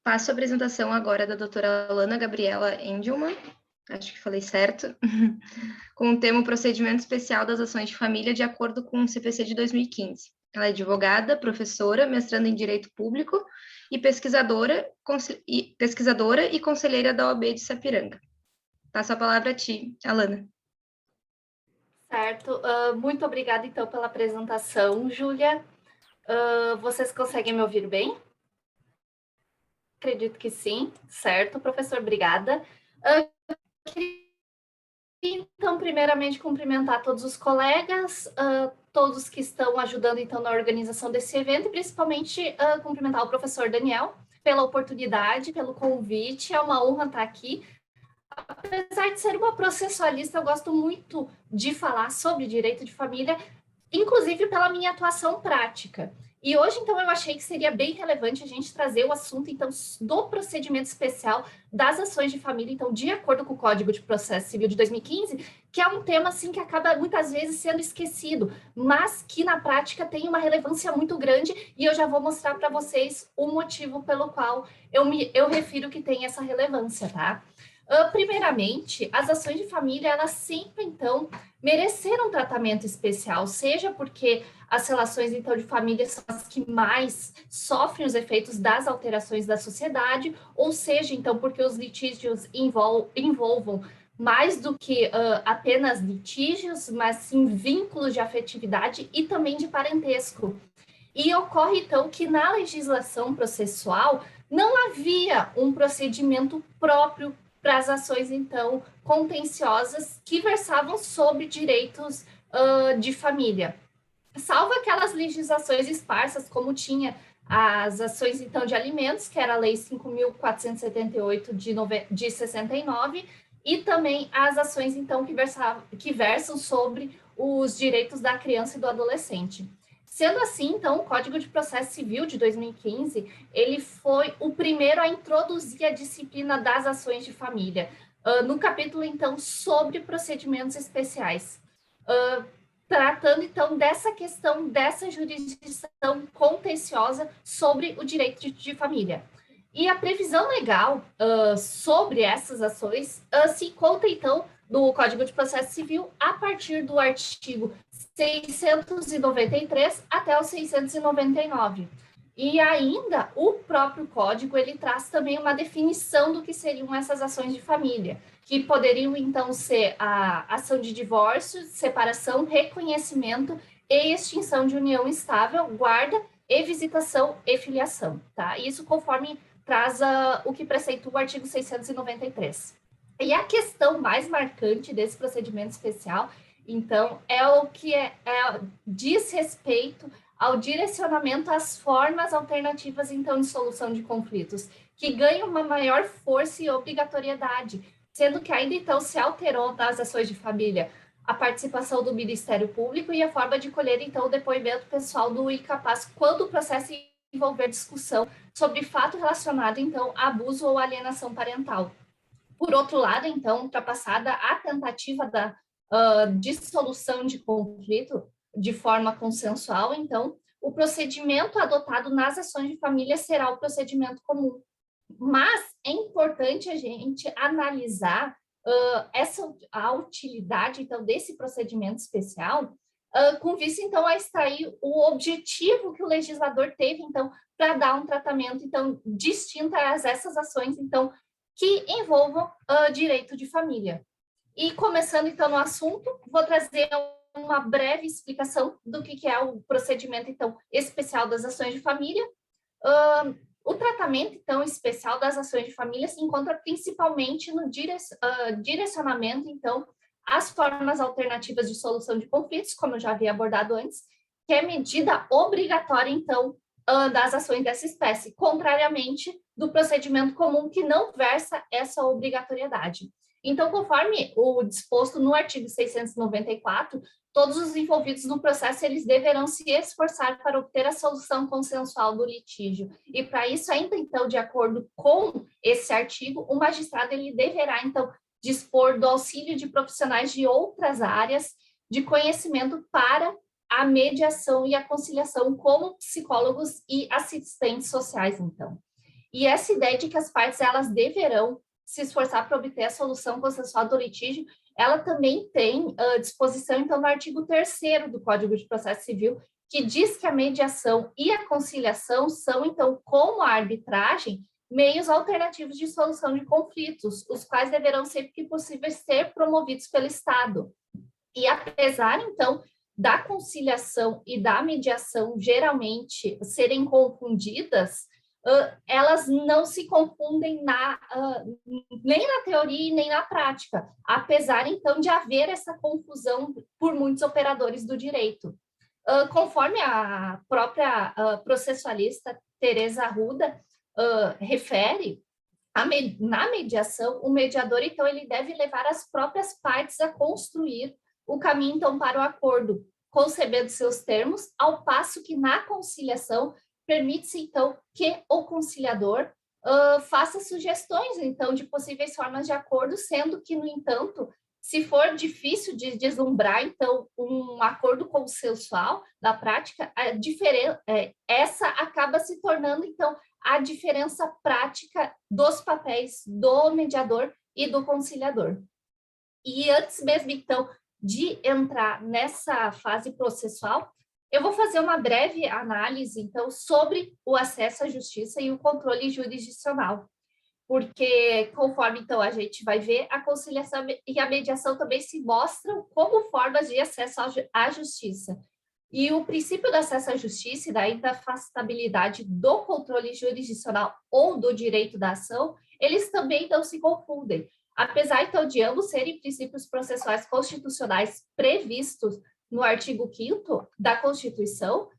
Passo a apresentação agora da doutora Alana Gabriela Engelmann, acho que falei certo, com o tema Procedimento Especial das Ações de Família de acordo com o CPC de 2015. Ela é advogada, professora, mestranda em Direito Público e pesquisadora e conselheira da OAB de Sapiranga. Passo a palavra a ti, Alana. Certo. Muito obrigada, então, pela apresentação, Júlia. Vocês conseguem me ouvir bem? Acredito que sim. Certo, professor, obrigada. Queria, então, primeiramente, cumprimentar todos os colegas, todos que estão ajudando, então, na organização desse evento, e principalmente cumprimentar o professor Daniel pela oportunidade, pelo convite. É uma honra estar aqui. Apesar de ser uma processualista, eu gosto muito de falar sobre direito de família, inclusive pela minha atuação prática. E hoje, então, eu achei que seria bem relevante a gente trazer o assunto, então, do procedimento especial das ações de família, então, de acordo com o Código de Processo Civil de 2015, que é um tema, assim, que acaba muitas vezes sendo esquecido, mas que na prática tem uma relevância muito grande, e eu já vou mostrar para vocês o motivo pelo qual eu refiro que tem essa relevância, tá? Primeiramente, as ações de família, elas sempre, então, mereceram um tratamento especial, seja porque as relações, então, de família são as que mais sofrem os efeitos das alterações da sociedade, ou seja, então, porque os litígios envolvam mais do que apenas litígios, mas sim vínculos de afetividade e também de parentesco. E ocorre, então, que na legislação processual não havia um procedimento próprio para as ações, então, contenciosas que versavam sobre direitos de família. Salvo aquelas legislações esparsas, como tinha as ações, então, de alimentos, que era a Lei 5.478 de 69, e também as ações, então, que versam sobre os direitos da criança e do adolescente. Sendo assim, então, o Código de Processo Civil de 2015, ele foi o primeiro a introduzir a disciplina das ações de família, no capítulo, então, sobre procedimentos especiais, tratando, então, dessa questão, dessa jurisdição contenciosa sobre o direito de família. E a previsão legal sobre essas ações se encontra, então, no Código de Processo Civil a partir do artigo 693 até o 699. E ainda, o próprio código, ele traz também uma definição do que seriam essas ações de família, que poderiam, então, ser a ação de divórcio, separação, reconhecimento e extinção de união estável, guarda e visitação e filiação, tá? Isso conforme traz o que preceitua o artigo 693. E a questão mais marcante desse procedimento especial, então, é o que diz respeito ao direcionamento às formas alternativas, então, de solução de conflitos, que ganham uma maior força e obrigatoriedade, sendo que ainda, então, se alterou nas ações de família a participação do Ministério Público e a forma de colher, então, o depoimento pessoal do incapaz quando o processo envolver discussão sobre fato relacionado, então, a abuso ou alienação parental. Por outro lado, então, ultrapassada a tentativa da dissolução de conflito de forma consensual, então, o procedimento adotado nas ações de família será o procedimento comum. Mas é importante a gente analisar a utilidade, então, desse procedimento especial, com vista, então, a extrair o objetivo que o legislador teve, então, para dar um tratamento, então, distinto a essas ações, então, que envolvam direito de família. E começando, então, no assunto, vou trazer uma breve explicação do que é o procedimento, então, especial das ações de família. O tratamento, então, especial das ações de família se encontra principalmente no direcionamento, então, às formas alternativas de solução de conflitos, como eu já havia abordado antes, que é medida obrigatória, então, das ações dessa espécie, contrariamente do procedimento comum que não versa essa obrigatoriedade. Então, conforme o disposto no artigo 694, todos os envolvidos no processo, eles deverão se esforçar para obter a solução consensual do litígio. E para isso, ainda então, de acordo com esse artigo, o magistrado ele deverá, então, dispor do auxílio de profissionais de outras áreas de conhecimento para a mediação e a conciliação, como psicólogos e assistentes sociais, então. E essa ideia de que as partes elas deverão se esforçar para obter a solução consensual do litígio, ela também tem disposição, então, no artigo 3º do Código de Processo Civil, que diz que a mediação e a conciliação são, então, como a arbitragem, meios alternativos de solução de conflitos, os quais deverão sempre que possível ser promovidos pelo Estado. E apesar, então, da conciliação e da mediação geralmente serem confundidas, elas não se confundem nem na teoria e nem na prática, apesar, então, de haver essa confusão por muitos operadores do direito. Conforme a própria processualista Teresa Arruda refere, na mediação, o mediador, então, ele deve levar as próprias partes a construir o caminho, então, para o acordo, concebendo seus termos, ao passo que na conciliação permite-se, então, que o conciliador faça sugestões, então, de possíveis formas de acordo, sendo que, no entanto, se for difícil de deslumbrar, então, um acordo consensual na prática, essa acaba se tornando, então, a diferença prática dos papéis do mediador e do conciliador. E antes mesmo, então, de entrar nessa fase processual, eu vou fazer uma breve análise, então, sobre o acesso à justiça e o controle jurisdicional, porque, conforme, então, a gente vai ver, a conciliação e a mediação também se mostram como formas de acesso à justiça. E o princípio do acesso à justiça e da inafastabilidade do controle jurisdicional ou do direito da ação, eles também não se confundem. Apesar, então, de ambos serem princípios processuais constitucionais previstos no artigo 5º da Constituição,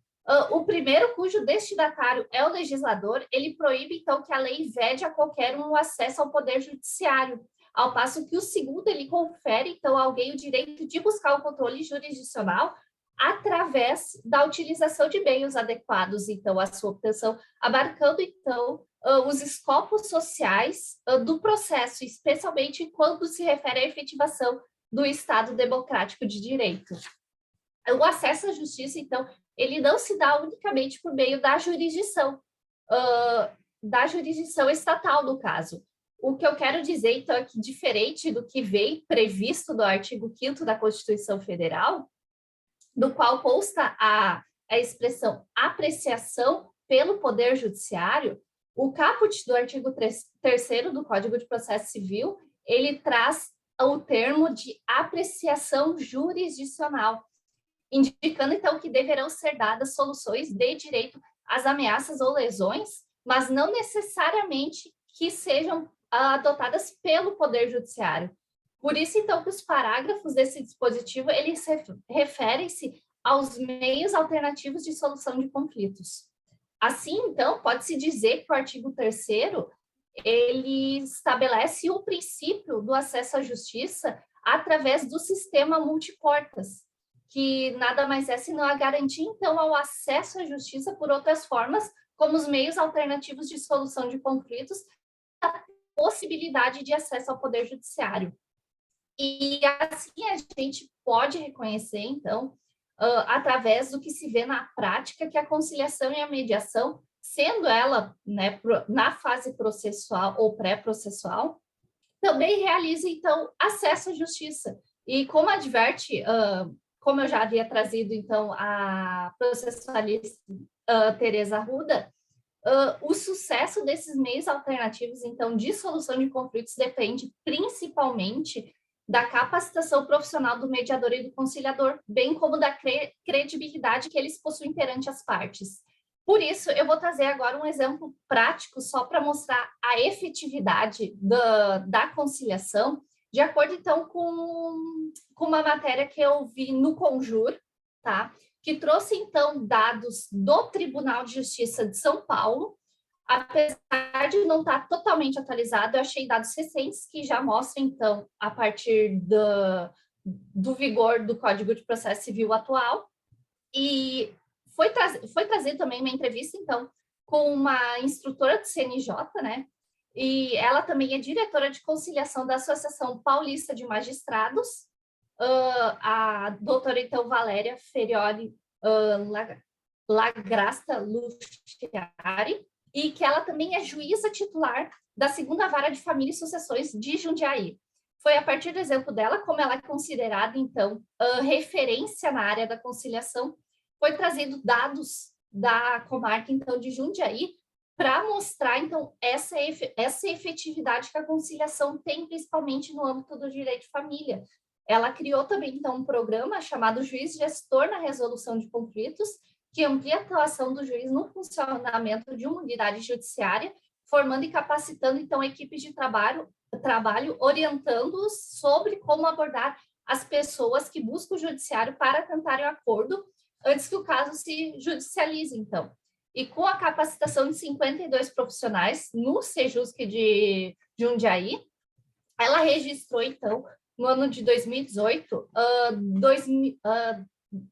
o primeiro, cujo destinatário é o legislador, ele proíbe, então, que a lei vede a qualquer um o acesso ao poder judiciário, ao passo que o segundo, ele confere, então, a alguém o direito de buscar o controle jurisdicional através da utilização de meios adequados, então, à sua obtenção, abarcando, então, os escopos sociais do processo, especialmente quando se refere à efetivação do Estado democrático de direito. O acesso à justiça, então, ele não se dá unicamente por meio da jurisdição estatal, no caso. O que eu quero dizer, então, é que, diferente do que vem previsto no artigo 5º da Constituição Federal, do qual consta a expressão apreciação pelo Poder Judiciário, o caput do artigo 3º do Código de Processo Civil, ele traz o termo de apreciação jurisdicional, indicando, então, que deverão ser dadas soluções de direito às ameaças ou lesões, mas não necessariamente que sejam adotadas pelo Poder Judiciário. Por isso, então, que os parágrafos desse dispositivo, eles referem-se aos meios alternativos de solução de conflitos. Assim, então, pode-se dizer que o artigo 3º, ele estabelece o princípio do acesso à justiça através do sistema multiportas, que nada mais é senão a garantia, então, ao acesso à justiça por outras formas, como os meios alternativos de solução de conflitos, a possibilidade de acesso ao Poder Judiciário. E assim a gente pode reconhecer, então, através do que se vê na prática, que a conciliação e a mediação, sendo ela, né, na fase processual ou pré-processual, também realiza, então, acesso à justiça. E como adverte, como eu já havia trazido, então, a processualista Teresa Arruda, o sucesso desses meios alternativos, então, de solução de conflitos depende principalmente da capacitação profissional do mediador e do conciliador, bem como da credibilidade que eles possuem perante as partes. Por isso, eu vou trazer agora um exemplo prático só para mostrar a efetividade da conciliação, de acordo, então, com uma matéria que eu vi no Conjur, tá? Que trouxe, então, dados do Tribunal de Justiça de São Paulo. Apesar de não estar totalmente atualizado, eu achei dados recentes que já mostram, então, a partir do vigor do Código de Processo Civil atual. E foi trazer também uma entrevista, então, com uma instrutora do CNJ, né? E ela também é diretora de conciliação da Associação Paulista de Magistrados, a doutora, então, Valéria Ferioli Lagrasta Luciari, e que ela também é juíza titular da 2ª Vara de Família e Sucessões de Jundiaí. Foi a partir do exemplo dela, como ela é considerada, então, referência na área da conciliação, foi trazido dados da comarca, então, de Jundiaí, para mostrar, então, essa efetividade que a conciliação tem, principalmente no âmbito do direito de família. Ela criou também, então, um programa chamado Juiz Gestor na Resolução de Conflitos, que amplia a atuação do juiz no funcionamento de uma unidade judiciária, formando e capacitando, então, equipes de trabalho orientando-os sobre como abordar as pessoas que buscam o judiciário para tentarem um acordo antes que o caso se judicialize, então. E com a capacitação de 52 profissionais no Sejusc de Jundiaí, ela registrou, então, no ano de 2018,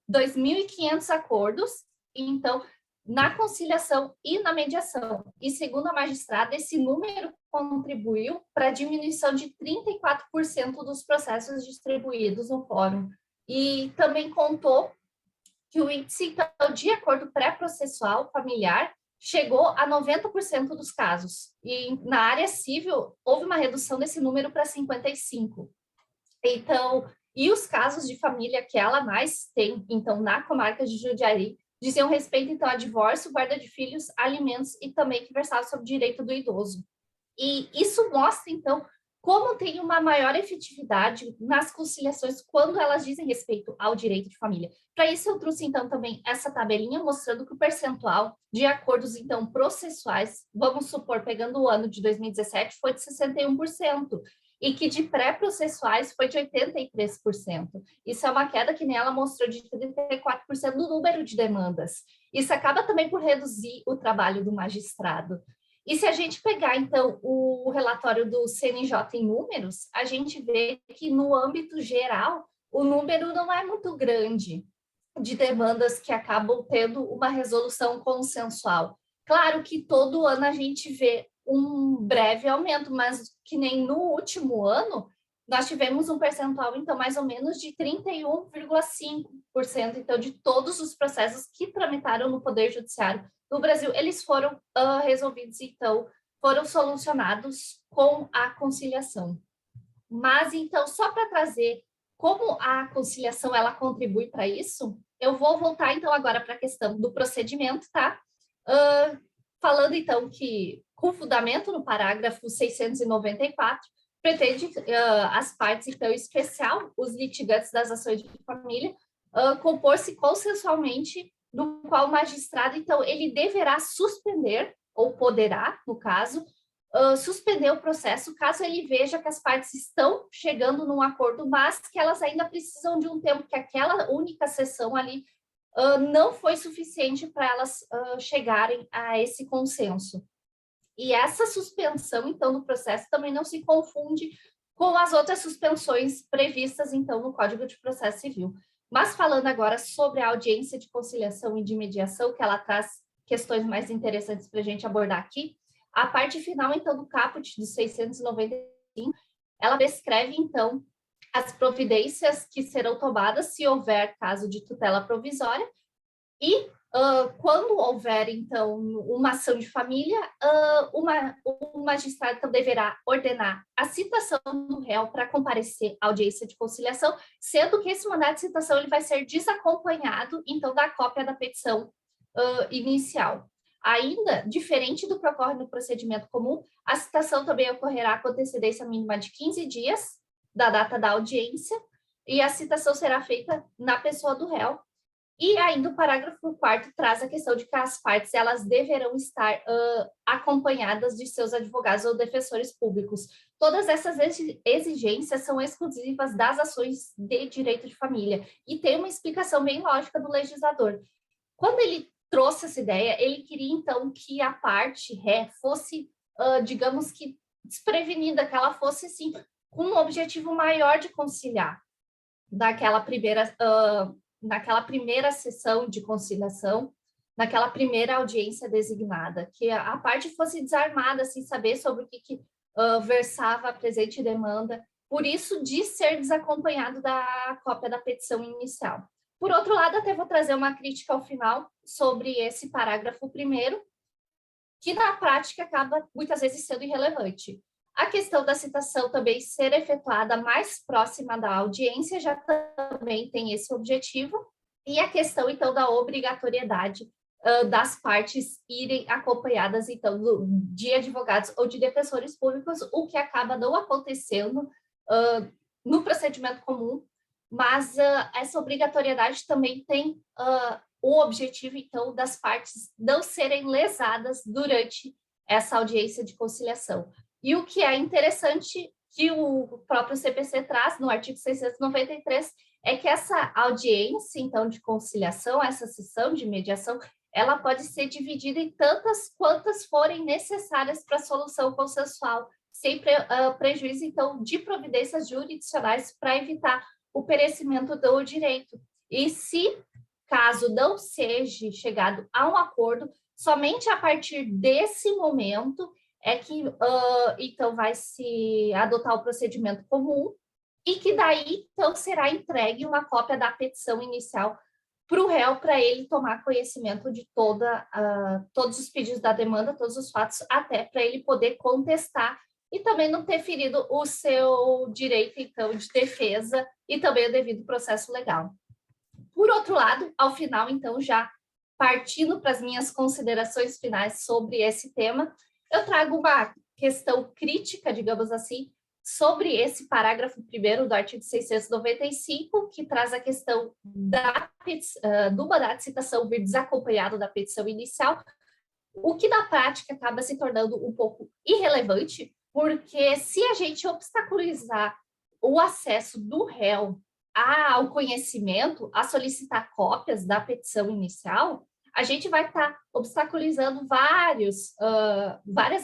2.500 acordos, então, na conciliação e na mediação. E, segundo a magistrada, esse número contribuiu para a diminuição de 34% dos processos distribuídos no fórum. E também contou que o índice, então, de acordo pré-processual familiar chegou a 90% dos casos. E na área civil, houve uma redução desse número para 55%. Então, e os casos de família que ela mais tem, então, na comarca de Jundiaí, diziam respeito, então, a divórcio, guarda de filhos, alimentos e também que versavam sobre o direito do idoso. E isso mostra, então, como tem uma maior efetividade nas conciliações quando elas dizem respeito ao direito de família. Para isso, eu trouxe, então, também essa tabelinha mostrando que o percentual de acordos, então, processuais, vamos supor, pegando o ano de 2017, foi de 61%, e que de pré-processuais foi de 83%. Isso é uma queda que nela mostrou de 34% do número de demandas. Isso acaba também por reduzir o trabalho do magistrado. E se a gente pegar, então, o relatório do CNJ em números, a gente vê que, no âmbito geral, o número não é muito grande de demandas que acabam tendo uma resolução consensual. Claro que todo ano a gente vê um breve aumento, mas que nem no último ano, nós tivemos um percentual, então, mais ou menos de 31,5%, então, de todos os processos que tramitaram no Poder Judiciário no Brasil, eles foram resolvidos, então, foram solucionados com a conciliação. Mas, então, só para trazer como a conciliação ela contribui para isso, eu vou voltar, então, agora para a questão do procedimento, tá? Falando, então, que, com fundamento no parágrafo 694, pretende as partes, então, em especial os litigantes das ações de família, compor-se consensualmente, no qual o magistrado, então, ele deverá suspender, ou poderá, no caso, suspender o processo, caso ele veja que as partes estão chegando num acordo, mas que elas ainda precisam de um tempo, que aquela única sessão ali não foi suficiente para elas chegarem a esse consenso. E essa suspensão, então, do processo também não se confunde com as outras suspensões previstas, então, no Código de Processo Civil. Mas falando agora sobre a audiência de conciliação e de mediação, que ela traz questões mais interessantes para a gente abordar aqui, a parte final, então, do caput de 695, ela descreve, então, as providências que serão tomadas se houver caso de tutela provisória e quando houver, então, uma ação de família, o magistrado então, deverá ordenar a citação do réu para comparecer à audiência de conciliação, sendo que esse mandado de citação ele vai ser desacompanhado, então, da cópia da petição inicial. Ainda, diferente do que ocorre no procedimento comum, a citação também ocorrerá com antecedência mínima de 15 dias da data da audiência, e a citação será feita na pessoa do réu. E ainda o parágrafo 4º traz a questão de que as partes elas deverão estar acompanhadas de seus advogados ou defensores públicos. Todas essas exigências são exclusivas das ações de direito de família e tem uma explicação bem lógica do legislador. Quando ele trouxe essa ideia, ele queria então que a parte ré fosse, digamos que desprevenida, que ela fosse assim com um objetivo maior de conciliar naquela primeira sessão de conciliação, naquela primeira audiência designada, que a parte fosse desarmada, sem saber sobre o que versava a presente demanda, por isso de ser desacompanhado da cópia da petição inicial. Por outro lado, até vou trazer uma crítica ao final sobre esse parágrafo primeiro, que na prática acaba muitas vezes sendo irrelevante. A questão da citação também ser efetuada mais próxima da audiência já também tem esse objetivo, e a questão, então, da obrigatoriedade das partes irem acompanhadas, então, de advogados ou de defensores públicos, o que acaba não acontecendo no procedimento comum, mas essa obrigatoriedade também tem o objetivo, então, das partes não serem lesadas durante essa audiência de conciliação. E o que é interessante que o próprio CPC traz no artigo 693 é que essa audiência, então, de conciliação, essa sessão de mediação, ela pode ser dividida em tantas quantas forem necessárias para a solução consensual, sem prejuízo, então, de providências jurisdicionais para evitar o perecimento do direito. E se, caso não seja chegado a um acordo, somente a partir desse momento é que, então, vai se adotar o procedimento comum e que daí, então, será entregue uma cópia da petição inicial para o réu, para ele tomar conhecimento de todos os pedidos da demanda, todos os fatos, até para ele poder contestar e também não ter ferido o seu direito, então, de defesa e também o devido processo legal. Por outro lado, ao final, então, já partindo para as minhas considerações finais sobre esse tema, eu trago uma questão crítica, digamos assim, sobre esse parágrafo 1º do artigo 695, que traz a questão do mandado de citação vir desacompanhado da petição inicial, o que na prática acaba se tornando um pouco irrelevante, porque se a gente obstaculizar o acesso do réu ao conhecimento, a solicitar cópias da petição inicial, a gente vai estar obstaculizando várias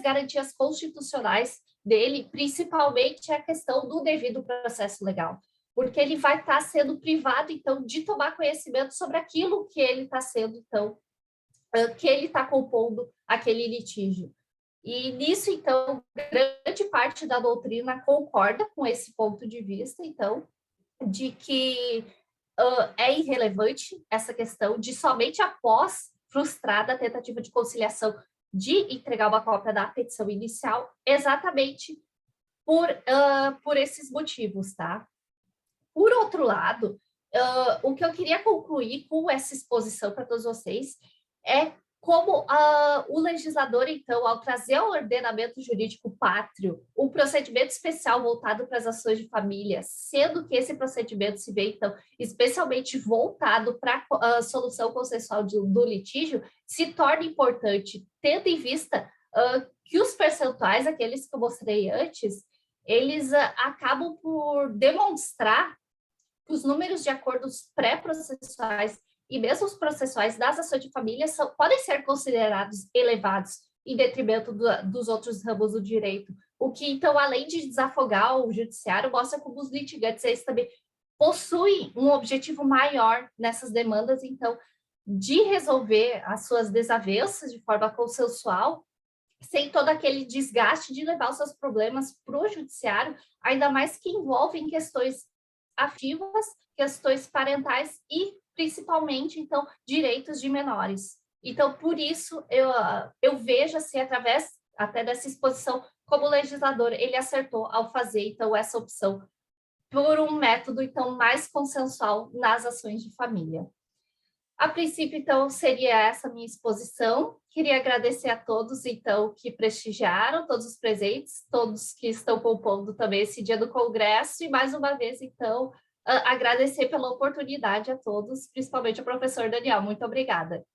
garantias constitucionais dele, principalmente a questão do devido processo legal, porque ele vai estar sendo privado, então, de tomar conhecimento sobre aquilo que ele está sendo, então, que ele está compondo aquele litígio. E nisso, então, grande parte da doutrina concorda com esse ponto de vista, então, de que é irrelevante essa questão de somente após frustrada a tentativa de conciliação de entregar uma cópia da petição inicial, exatamente por esses motivos, tá? Por outro lado, o que eu queria concluir com essa exposição para todos vocês é como o legislador, então, ao trazer ao ordenamento jurídico pátrio um procedimento especial voltado para as ações de família, sendo que esse procedimento se vê, então, especialmente voltado para a solução consensual do litígio, se torna importante, tendo em vista que os percentuais, aqueles que eu mostrei antes, eles acabam por demonstrar que os números de acordos pré-processuais e mesmo os processuais das ações de família podem ser considerados elevados em detrimento dos outros ramos do direito, o que, então, além de desafogar o judiciário, mostra como os litigantes eles também possuem um objetivo maior nessas demandas, então, de resolver as suas desavenças de forma consensual, sem todo aquele desgaste de levar os seus problemas para o judiciário, ainda mais que envolvem questões afetivas, questões parentais e, principalmente, então, direitos de menores. Então, por isso, eu vejo, assim, através até dessa exposição, como o legislador, ele acertou ao fazer, então, essa opção por um método, então, mais consensual nas ações de família. A princípio, então, seria essa minha exposição. Queria agradecer a todos, então, que prestigiaram, todos os presentes, todos que estão compondo também esse dia do Congresso, e mais uma vez, então, agradecer pela oportunidade a todos, principalmente ao professor Daniel. Muito obrigada.